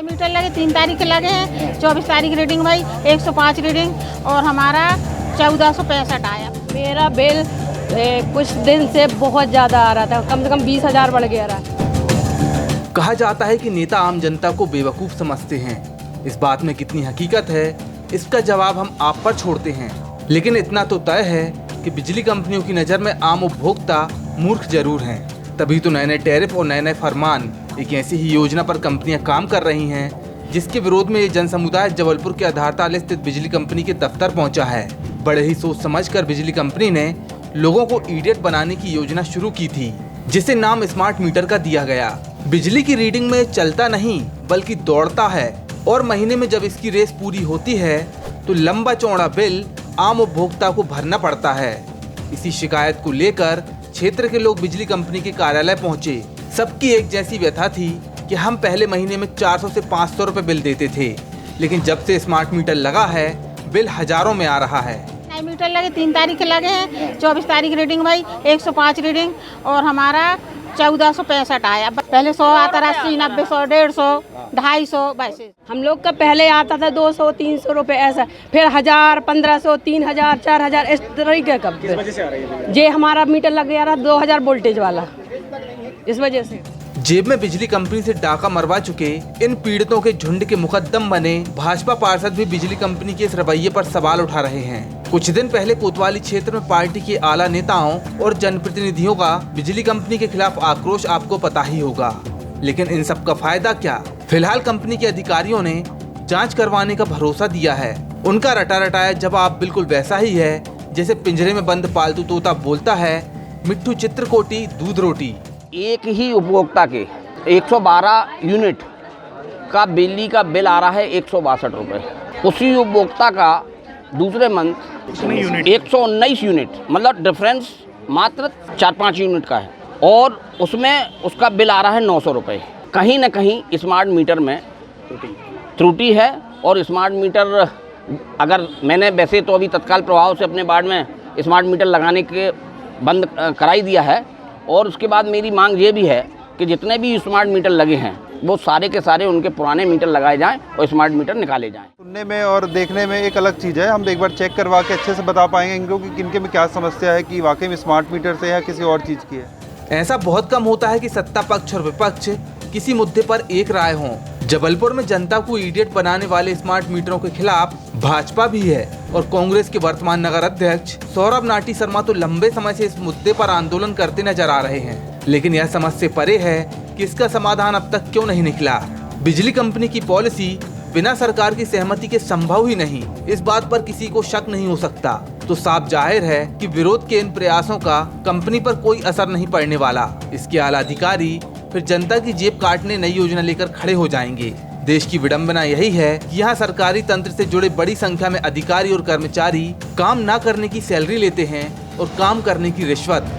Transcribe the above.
Metre लगे 3 तारीख के लगे हैं, 24 तारीख रीडिंग भाई 105 रीडिंग और हमारा 1465 आया। मेरा बिल कुछ दिन से बहुत ज़्यादा आ रहा था, कम से कम 20,000 बढ़ गया रहा। कहा जाता है कि नेता आम जनता को बेवकूफ़ समझते हैं। इस बात में कितनी हकीकत है, इसका जवाब हम आप पर छोड़ते हैं। लेकिन इतना तो तय है कि बिजली कंपनियों की नज़र में आम उपभोक्ता मूर्ख जरूर हैं। तभी तो नए नए टैरिफ और नए नए फरमान, एक ऐसी ही योजना पर कंपनियां काम कर रही हैं जिसके विरोध में ये जन समुदाय जबलपुर के आधारताल स्थित बिजली कंपनी के दफ्तर पहुंचा है। बड़े ही सोच समझकर बिजली कंपनी ने लोगों को इडियट बनाने की योजना शुरू की थी, जिसे नाम स्मार्ट मीटर का दिया गया। बिजली की रीडिंग में चलता नहीं बल्कि दौड़ता है और महीने में जब इसकी रेस पूरी होती है तो लंबा चौड़ा बिल आम उपभोक्ता को भरना पड़ता है। इसी शिकायत को लेकर क्षेत्र के लोग बिजली कंपनी के कार्यालय पहुंचे। सबकी एक जैसी व्यथा थी कि हम पहले महीने में 400 से 500 रुपए बिल देते थे, लेकिन जब से स्मार्ट मीटर लगा है बिल हजारों में आ रहा है। नए मीटर लगे 3 तारीख के लगे हैं, 24 तारीख रीडिंग भाई 105 रीडिंग और हमारा 1465 आया। पहले 100 आता रहा, 80, 90, 100, 150, 250 वैसे। हम लोग का पहले आता था 200, 300 रुपए ऐसा, फिर 1000, 1500, 3000, 4000 इस तरीके का। किस वजह से आ रही है? ये हमारा मीटर लग गया रहा 2000 वोल्टेज वाला, इस वजह से। जेब में बिजली कंपनी से डाका मरवा चुके इन पीड़ितों के झुंड के मुकद्दम बने भाजपा पार्षद भी बिजली कंपनी के इस रवैये पर सवाल उठा रहे हैं। कुछ दिन पहले कोतवाली क्षेत्र में पार्टी के आला नेताओं और जनप्रतिनिधियों का बिजली कंपनी के खिलाफ आक्रोश आपको पता ही होगा, लेकिन इन सब का फायदा क्या? फिलहाल कंपनी के अधिकारियों ने जांच करवाने का भरोसा दिया है। उनका रटा रटाया जवाब बिल्कुल वैसा ही है जैसे पिंजरे में बंद पालतू तोता बोलता है, मिट्ठू चित्रकोटी दूध रोटी। एक ही उपभोक्ता के 112 यूनिट का बिजली का बिल आ रहा है 162 रुपये। उसी उपभोक्ता का दूसरे मंथ 119 यूनिट, मतलब डिफरेंस मात्र 4-5 यूनिट का है और उसमें उसका बिल आ रहा है 900 रुपये। कहीं ना कहीं स्मार्ट मीटर में त्रुटि है और स्मार्ट मीटर अगर मैंने वैसे तो अभी तत्काल प्रभाव से अपने वार्ड में स्मार्ट मीटर लगाने के बंद कराई दिया है और उसके बाद मेरी मांग ये भी है कि जितने भी स्मार्ट मीटर लगे हैं वो सारे के सारे उनके पुराने मीटर लगाए जाएं और स्मार्ट मीटर निकाले जाएं। सुनने में और देखने में एक अलग चीज़ है, हम एक बार चेक करवा के अच्छे से बता पाएंगे इनको कि किनके में क्या समस्या है, कि वाकई में स्मार्ट मीटर से या किसी और चीज़ की है। ऐसा बहुत कम होता है कि सत्ता पक्ष और विपक्ष किसी मुद्दे पर एक राय हो। जबलपुर में जनता को इडियट बनाने वाले स्मार्ट मीटरों के खिलाफ भाजपा भी है और कांग्रेस के वर्तमान नगर अध्यक्ष सौरभ नाटी शर्मा तो लंबे समय से इस मुद्दे पर आंदोलन करते नजर आ रहे हैं। लेकिन यह समझ से परे है कि इसका समाधान अब तक क्यों नहीं निकला। बिजली कंपनी की पॉलिसी बिना सरकार की सहमति के संभव ही नहीं, इस बात पर किसी को शक नहीं हो सकता। तो साफ जाहिर है कि विरोध के इन प्रयासों का कंपनी पर कोई असर नहीं पड़ने वाला। इसके आला अधिकारी फिर जनता की जेब काटने नई योजना लेकर खड़े हो जाएंगे। देश की विडंबना यही है कि यहाँ सरकारी तंत्र से जुड़े बड़ी संख्या में अधिकारी और कर्मचारी काम न करने की सैलरी लेते हैं और काम करने की रिश्वत।